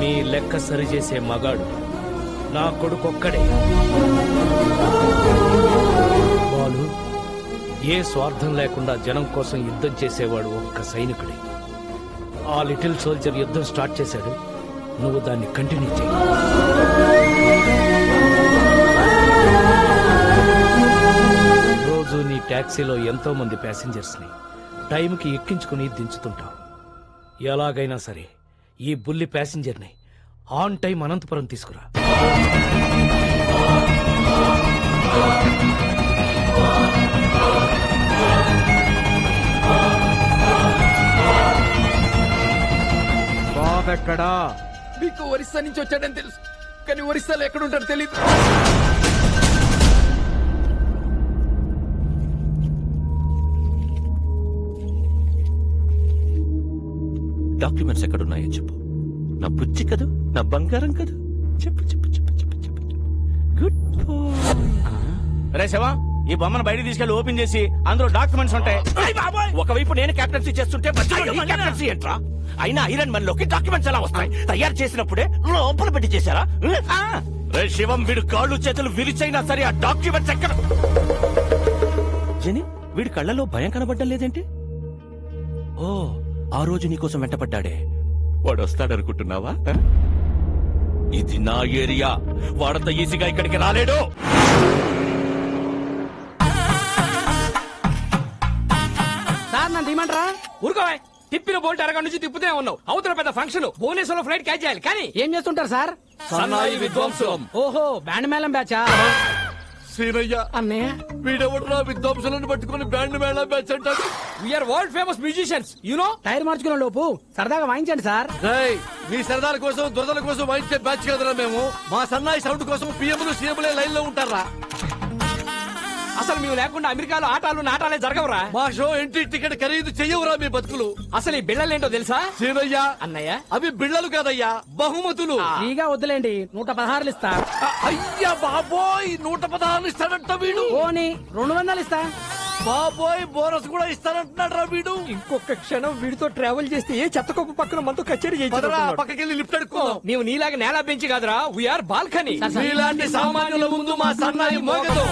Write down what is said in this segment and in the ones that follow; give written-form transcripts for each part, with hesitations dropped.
మీ లెక్క సరిచేసే మగాడు నా కొడుకొక్కడే. బాలు, ఏ స్వార్థం లేకుండా జనం కోసం యుద్ధం చేసేవాడు ఒక్క సైనికుడే. ఆ లిటిల్ సోల్జర్ యుద్ధం స్టార్ట్ చేశాడు, నువ్వు దాన్ని కంటిన్యూ చేయి. రోజు నీ టాక్సీలో ఎంతో మంది ప్యాసింజర్స్ ని టైంకి ఎక్కించుకుని దించుతుంటావు. ఎలాగైనా సరే ఈ బుల్లి ప్యాసింజర్ని ఆన్ టైం అనంతపురం తీసుకురా. బాబెక్కడా? మీకు ఒరిస్సా నుంచి వచ్చాడని తెలుసు, కానీ ఒరిస్సాలో ఎక్కడుంటాడో తెలియదు. డాక్యుమెంట్స్ ఎక్కడున్నాయో చెప్పు. నా బుజ్జి కదూ, నా బంగారం కదూ, చెప్పు చెప్పు చెప్పు చెప్పు చెప్పు. గుడ్ రే శివా, ఈ బొమ్మను బయట తీసుకెళ్లి ఓపెన్ చేసి అందులో డాక్యుమెంట్స్ ఉంటాయి. ఒకవైపు నేను కెప్టెన్సీ చేస్తుంటే కెప్టెన్సీ ఏంట్రా? అయినా ఐరన్ మన్ లోకి డాక్యుమెంట్స్ ఎలా వస్తాయి? తయారు చేసినప్పుడే లోపల పెట్టి చేశారా? రే శివం, వీడు కాళ్ళు చేతులు విరిచైనా సరే ఆ డాక్యుమెంట్స్ ఎక్కడ? జని, వీడి కళ్ళలో భయం కనబడ్డం లేదేంటి? ఓ, ఆ రోజు నీకోసం వెంటపడ్డాడే వాడు వస్తాడనుకుంటున్నావా? ఇది నా ఏరియా, వాడంత ఈజీగా ఇక్కడికి రాలేడు. సార్ నన్ను తీయమంటారా? ఊరుకోవా, తిప్పిన బోల్ట్ అరగంట నుంచి తిప్పుతే ఉన్నావు. అవతల పెద్ద ఫంక్షన్, భువనేశ్వరంలో ఫ్లైట్ క్యాచ్ చేయాలి. కానీ ఏం చేస్తుంటారు సార్? సన్నాయి విద్వాంసులం. ఓహో, బ్యాండ్ మేళం బ్యాచా? సీనయ్య, అన్నయ్య, వీడెవడరా విద్వాంసులను పట్టుకుని బ్యాండ్ మేళం బ్యాచ్ అంటాడు? We're world famous musicians, you know. Tyre మార్చుకునే లోపు సరదాగా వాయించండి సార్. మీ సరదాల కోసం దురదల కోసం వాయించే బ్యాచ్ కదరా మేము. మా సన్నాయి సౌండ్ కోసం పిఎంలు సీఎంలే లైన్ లో ఉంటారా? అసలు మేము లేకుండా అమెరికాలో ఆటాలు నాటాలే జరగవురా. మా షో ఎంట్రీ టికెట్ ఖరీదు చెయ్యవురా మీ బతుకులు. అసలు ఈ బిళ్ళలేంటో తెలుసా? సీనయ్య, అన్నయ్య, అవి బిళ్ళలు కాదయ్యా, బహుమతులు. ఫ్రీగా వద్దులేండి, 116 ఇస్తా. అయ్యా బాబోయ్, 116 ఇస్తాడంట వీడు. ఓని 200 ఇస్తా. బాబోయ్, బోనస్ కూడా ఇస్తానంటున్నాడు రా వీడు. ఇంకొక క్షణం వీడితో ట్రావెల్ చేస్తే ఏ చెత్తకొప్పు పక్కన మనతో కచేరీ పక్కకెళ్ళి లిఫ్ట్ అడుక్కో. నీవు నీలాగా నేల బెంచి కాదురా, వీఆర్ బాల్కనీ. మీలాంటి సామాన్యుల ముందు మా సన్నాయి మోగదు.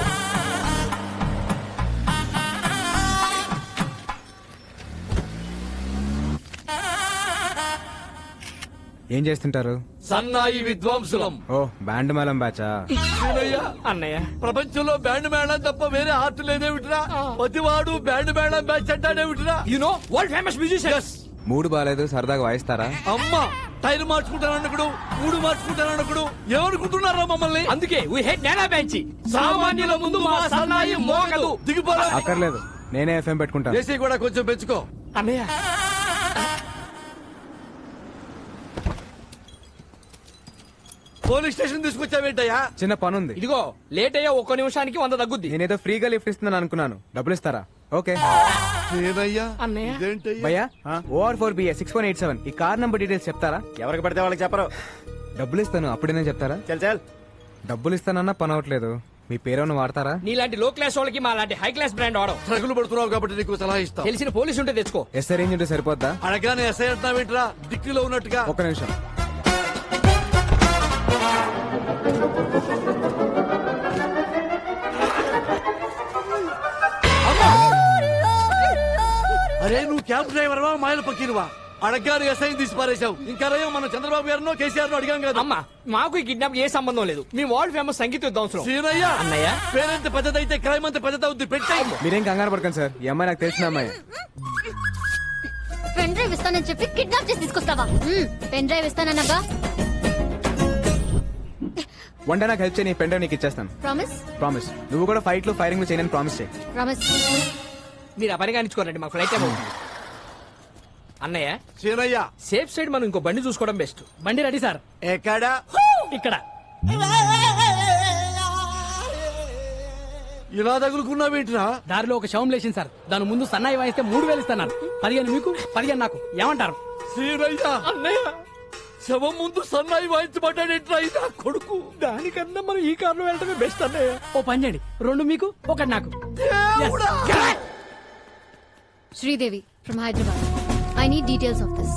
ఏం చేస్తుంటారు? సన్నాయి విద్వాంసులం. ఓ, బ్యాండ్ మేళం బ్యాచా? అన్నయ్య, ప్రపంచంలో బ్యాండ్ మేళం తప్ప వేరే ఆర్ట్ లేదేమిట్రా? ప్రతివాడు బ్యాండ్ మేళం బ్యాచ్ అంటాడేమిట్రా? You know world famous musicians. మూడు బాలేదు, సరదాగా వాయిస్తారా? అమ్మా, టైర్ మార్చుకుంటానన్నకుడు, మూడు మార్చుకుంటానన్నకుడు ఏమనుకుంటున్నారా మమ్మల్ని? అందుకే వీ హేట్ నేల బెంచి. సామాన్యుల ముందు మా సన్నాయి మోగదు. దిగిపోరా. అక్కర్లేదు, నేనే ఎఫ్ఎం పెట్టుకుంటాను. ఏసీ కూడా కొంచెం పెంచుకో. అన్నయ్య, పోలీస్ స్టేషన్ తీసుకొచ్చావేంటయ్యా? చిన్న పనుంది. ఇదిగో లేట్ అయ్యా, ఒక్క నిమిషానికి 100 తగ్గుద్ది. నేనేదో ఫ్రీగా లిఫ్ట్ ఇస్తున్నాను అనుకున్నాను, డబ్బులు ఇస్తారా? ఓకే. అన్నయ్య, భయ్యా, OR4BA 6187 ఈ కార్ నంబర్ డీటెయిల్స్ చెప్తారా? ఎవరికి పడితే వాళ్ళకి చెప్పరు. డబ్బులు ఇస్తాను, అప్పుడేనే చెప్తారా? చల్ చల్. డబ్బులు ఇస్తానన్నా పని అవట్లేదు. మీ పేరేమన్నా వాడతారా? నీలాంటి లో క్లాస్ వాళ్ళకి మా లాంటి హై క్లాస్ బ్రాండ్ వాడవు. ట్రగులు పడుతున్నావు కాబట్టి నీకు సలహా ఇస్తా. తెలిసిన పోలీసు ఉంటే తెచ్చుకో. ఎస్ఐ రేంజ్ ఉంటే సరిపోద్దా? అడగానే ఎస్ఐ అంటున్నావేంట్రా? దిక్కులో ఉన్నట్టుగా. ఒక్క నిమిషం. అరే, నువ్వు క్యాబ్ డ్రైవర్వా మాయల పక్కీరువా? అడగారు ఎస్ఐ తీసి పారేశావు. ఇంకా రయ్యం మనం చంద్రబాబు గారినో కేసీఆర్ అడిగాం కదా. అమ్మా, మాకు ఈ కిడ్నాప్ ఏ సంబంధం లేదు. మీ వరల్డ్ ఫేమస్ సంగీత విద్వాంసులు. సీనయ్య, అన్నయ్య, పేరెంత పెద్దదైతే క్రైమ్ అంత పెద్దదవుద్ది. పెట్టాయి. మీరేం కంగారు పడకండి సార్, ఈ అమ్మాయి నాకు తెలిసిన అమ్మాయి. పెన్ డ్రైవ్ ఇస్తానని చెప్పి కిడ్నాప్ చేసి తీసుకొస్తావా? పెన్ డ్రైవ్ ఇస్తానన్నాగా. వన్ డే నాకు హెల్ప్ చేయి, పెన్ డ్రైవ్ నీకు ఇచ్చేస్తాను. ప్రామిస్? ప్రామిస్. నువ్వు కూడా ఫైట్ లో ఫైరింగ్ లో చేయని ప్రామిస్ చేయి. ప్రామిస్. మీరు ఆ పని కానిచ్చుకోరండి, మా ఫ్లైట్ ఏమో. అన్నయ్య, సీనయ్య, సేఫ్ సైడ్ మనం ఇంకో బండి చూసుకోవడం బెస్ట్. బండి రెడీ సార్. ఎక్కడా? ఇక్కడ. ఇలా తగులుకున్నావేంట్రా? దారిలో ఒక శవం లేచింది సార్, దాని ముందు సన్నాయి వాయిస్తే 3000 ఇస్తాను. 15 మీకు, 15 నాకు. ఏమంటారు? సీనయ్య, అన్నయ్య, శవం ముందు సన్నాయి వాయించబడ్డాడేంట్రా? ఇది నా కొడుకు. దానికన్నా మనం ఈ కారులో వెళ్ళటమే బెస్ట్ అన్నయ్య. ఓ పని చేయండి, 2 మీకు, 1 నాకు. Sridevi from Hyderabad. I need details of this.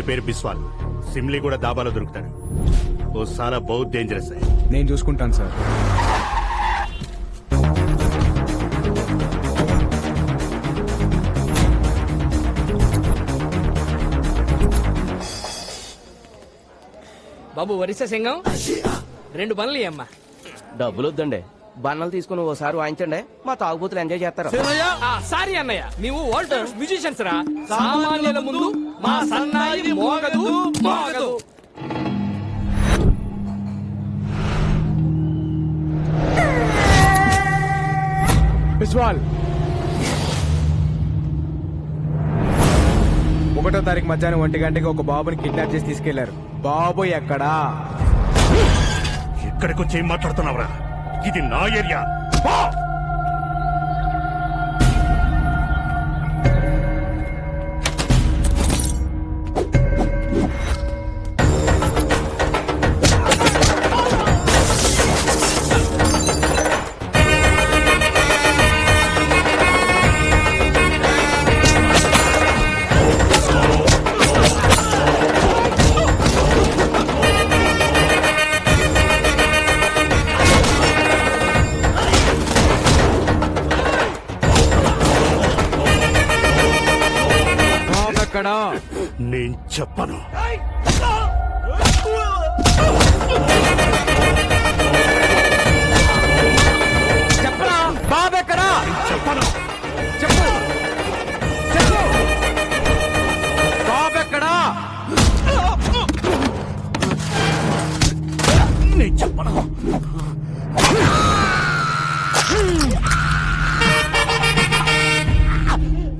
పేరు బిస్వాల్. సిమ్లీ కూడా దాబాలో దొరుకుతాడు. ఓ సాలా బహుత్ డేంజరస్ है. నేను చూసుకుంటాను సార్. బాబు వరిస సింగం 2 పనులు అమ్మా. డబ్బులు వద్దండి, బన్నలు తీసుకుని ఓసారి వాయించండి, మా తాగుబోతులు ఎంజాయ్ చేస్తారు. సారీ అన్నయ్య, మేము వరల్డ్ ఫేమస్ మ్యూజిషియన్స్ రా. సామాన్యుల ముందు మా సన్నాయి మోగదు మోగదు. బిస్వాల్ 1వ తారీఖు మధ్యాహ్నం 1 గంటకి ఒక బాబుని కిడ్నాప్ చేసి తీసుకెళ్లారు. బాబు ఎక్కడా? ఎక్కడికి వచ్చి ఏం మాట్లాడుతున్నావురా? ఇది నా ఏరియా. పో! బాబు ఎక్కడా? నేను చెప్పను. చెప్పరా? బాబు ఎక్కడా? చెప్పను. చెప్పు చెప్పు. బాబు ఎక్కడా? నేను చెప్పను.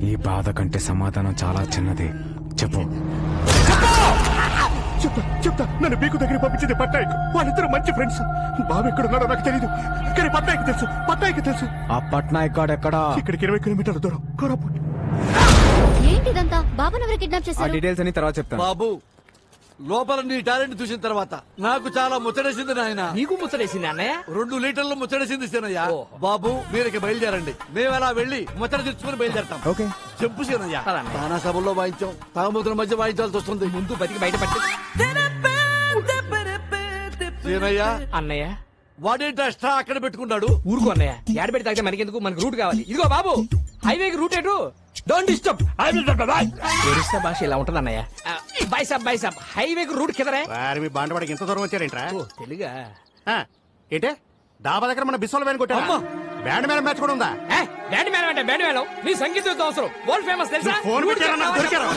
ఈ బాధ కంటే సమాధానం చాలా చిన్నది. చెప్పు. చెప్తా. నన్ను బీకు దగ్గర పంపించింది పట్నాయక్. వాళ్ళిద్దరు మంచి ఫ్రెండ్స్. బాబు ఎక్కడున్నాడో నాకు తెలియదు, కానీ పట్నాయక్ తెలుసు. ఆ పట్నాయక్ గాడు ఎక్కడా? ఇక్కడికి 20 కిలోమీటర్ల దూరం, కోరాపుట్. ఏంటిదంతా? బాబుని ఎవరు కిడ్నాప్ ఆ చేశారు? డీటెయిల్స్ అని తర్వాత చెప్తాను. బాబు, లోపల నీ టాలెంట్ చూసిన తర్వాత నాకు చాలా ముచ్చటేసింది నాయన. నీకు ముచ్చటేసింది అన్నయ్య? 2 లీటర్లు ముచ్చటేసింది సీనయ్య. ఓ. బాబు మీరకి బయలుదేరండి, మేము అలా వెళ్ళి ముచ్చట తెచ్చుకుని బయలుదేరతాం. ఓకే. చెప్పు సీనయ్య. పదండి. తానా సభల్లో వాయించాం, తాగుమతుల మధ్య వాయించాల్సి వస్తుంది. ముందు బతికి బయటపట్టి. సీనయ్య, అన్నయ్య వాడేంటి అష్ట అక్కడ పెట్టుకున్నాడు? ఊరుకో అన్నయ్య, ఏడ పెట్టి తాగితే మనకెందుకు, మనకు రూట్ కావాలి. ఇదిగో బాబు, హైవేకి రూట్ ఎటు? Don't disturb. ఒరిస్సా భాష ఇలా ఉంటుంది అన్నయ్య. బై సాబ్ హైవేకి రూట్ కిదరే. వారి మీ బాండవాడికి ఎంత దూరం వచ్చారేంట్రా? ఓ తెలుగా? ఏంటే డాబా దగ్గర మన బిస్వాల్ బ్యాండ్ కొట్టా. అమ్మా! బ్యాండ్ మేళం మ్యాచ్ కూడా ఉందా? బ్యాండ్ మేళం అంటే బ్యాండ్ మేళం. నీ సంగీతం అవసరం, వరల్డ్ ఫేమస్ తెలుసా? ఫోన్ రూట్ పెట్టారా? నాకు చెప్పావా? దొరికారా?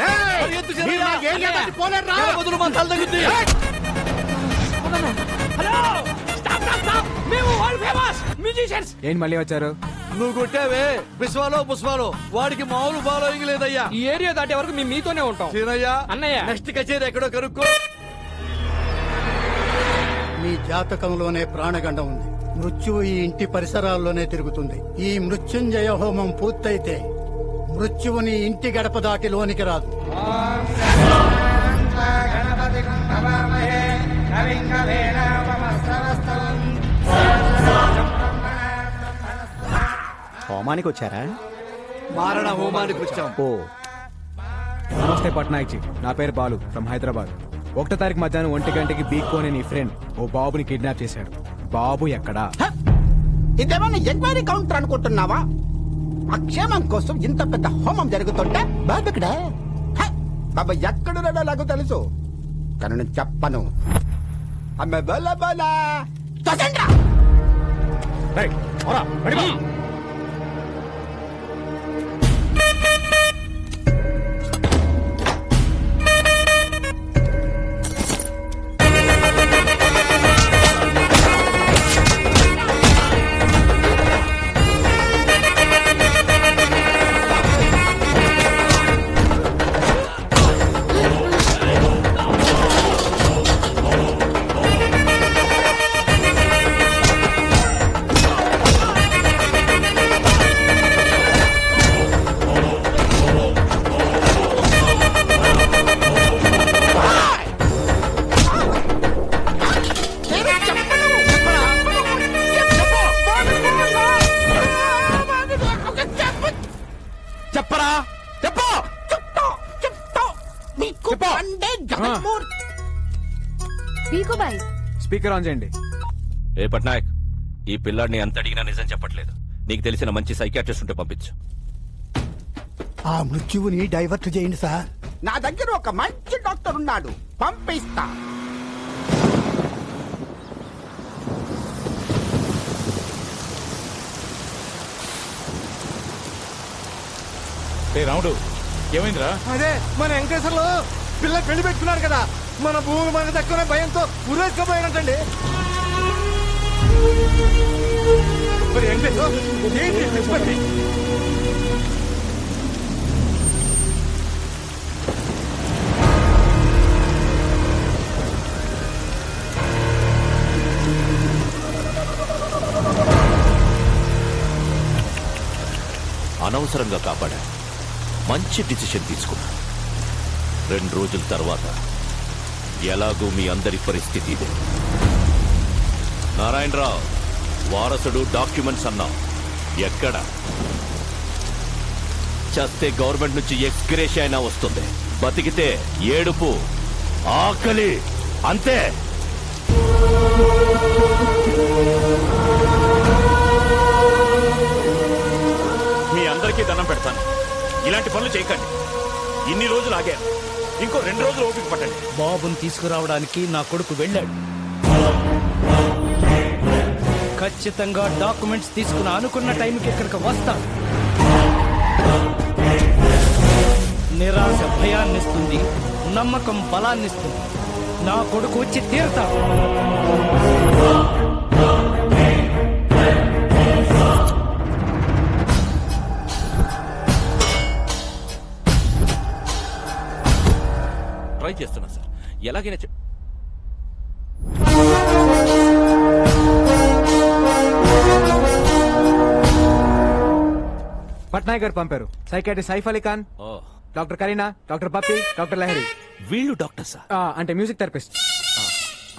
ఏయ్! ఎత్తు మీరు సీనయ్య. నాకు ఏం చేయాలి? పోలేరురా? తాగుమతులు మన తల తగ్గుద్ది. Hello, stop. మేము వరల్డ్ ఫేమస్ మ్యూజిషియన్స్. ఏంటి మళ్ళీ వచ్చారు? నువ్వు కొట్టావే బిస్వాలో పుష్పాలో, వాడికి మామూలు ఫాలోయింగ్ లేదయ్యా. ఈ ఏరియా దాటే వరకు మేము మీతోనే ఉంటాం. సీనయ్య, అన్నయ్య. నెక్స్ట్ కచేరీ ఎక్కడో కనుక్కో. మీ జాతకంలోనే ప్రాణగండం ఉంది. మృత్యువు ఈ ఇంటి పరిసరాల్లోనే తిరుగుతుంది. ఈ మృత్యుంజయ హోమం పూర్తయితే మృత్యువుని ఇంటి గడప దాటి లోనికి రాదు. హోమానికి వచ్చారా? మారణ హోమానికి వచ్చాం. ఓ నమస్తే పట్నాయక్ జీ, నా పేరు బాలు ఫ్రమ్ హైదరాబాద్. 1వ తారీఖు మధ్యాహ్నం 1 గంటకి బీకో అనే నీ ఫ్రెండ్ ఓ బాబుని కిడ్నాప్ చేశాడు. బాబు ఎక్కడా? ఇదేమన్నా ఎంక్వైరీ కౌంటర్ అనుకుంటున్నావా? అక్షేమం కోసం ఇంత పెద్ద హోమం జరుగుతుంటే బాబు ఇక్కడ బాబా ఎక్కడున్నాడో నాకు తెలుసు, కానీ నేను చెప్పను. అమ్మ బల బల తొసండ్రా. రేయ్, పోరా, బయటికి పో. స్పీకర్ ఆన్ చేయండి. ఏ పట్నాయక్, ఈ పిల్లాడిని ఎంత అడిగినా నిజం చెప్పట్లేదు. నీకు తెలిసిన మంచి సైకాట్రిస్ట్ ఉంటే పంపించు. ఆ మృత్యువుని డైవర్ట్ చేయండి సార్. నా దగ్గర ఒక మంచి డాక్టర్ ఉన్నాడు, పంపిస్తా. రాముడు ఏమైందిరా? అదే మన వెంకటేశ్వర్లు పిల్ల పెళ్లి పెట్టుకున్నారు కదా, మన భూమి మనకు దక్కునే భయంతో ఉరేసుకపోయినట్టండి. మరి వెంకటేశ్వర ఏంటి చెప్పండి. అనవసరంగా కాపాడా. మంచి డిసిషన్ తీసుకున్నా. 2 రోజుల తర్వాత ఎలాగూ మీ అందరి పరిస్థితి ఇదే. నారాయణరావు వారసుడు డాక్యుమెంట్స్ అన్నా ఎక్కడ? చస్తే గవర్నమెంట్ నుంచి ఎక్స్గ్రేషియా అయినా వస్తుంది, బతికితే ఏడుపు, ఆకలి, అంతే. మీ అందరికీ దండం పెడతాను, ఇలాంటి పనులు చేయకండి. ఇన్ని రోజులు ఆగారు, ఇంకో 2 రోజులు ఓపిక పట్టండి. బాబుని తీసుకురావడానికి నా కొడుకు వెళ్ళాడు. ఖచ్చితంగా డాక్యుమెంట్స్ తీసుకుని అనుకున్న టైంకి ఇక్కడికి వస్తా. నిరాశ భయాన్నిస్తుంది, నమ్మకం బలాన్నిస్తుంది. నా కొడుకు వచ్చి తీరుతాడు. ట్రై చేస్తున్నా సార్, ఎలాగైనా పట్నాయక్ గారు పంపారు. Psychiatrist Saif Ali Khan, doctor Kareena, doctor Pappi, doctor Lahari. వీళ్ళు డాక్టర్ సార్? అంటే మ్యూజిక్ థెరపిస్ట్.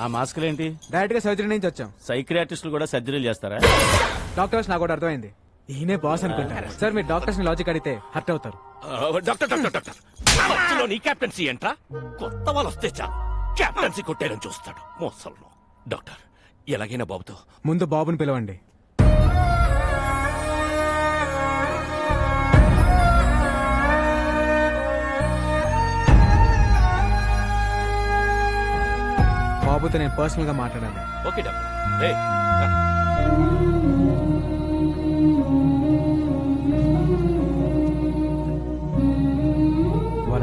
ఆ మాస్కులు ఏంటి? డైరెక్ట్ గా సర్జరీ నుంచి వచ్చాం. సైక్రియాటిస్టులు కూడా సర్జరీలు చేస్తారా? డాక్టర్స్ నాకు కూడా అర్థమైంది, ఈయనే బాస్ అనుకుంటారు. సార్ మీరు డాక్టర్స్ ని లాజిక్ అడిగితే హర్ట్ అవుతారు. డాక్టర్ డాక్టర్ డాక్టర్ మధ్యలో నీ క్యాప్టెన్సీ ఏంట్రా? కొత్త వాళ్ళు వస్తే చాలు క్యాప్టెన్సీ కొట్టేయడం చూస్తాడు మోసల్లో. డాక్టర్ ఎలాగైనా బాబుతో ముందు బాబుని పిలవండి. బాబుతో నేను పర్సనల్ గా మాట్లాడాలి. Okay doctor.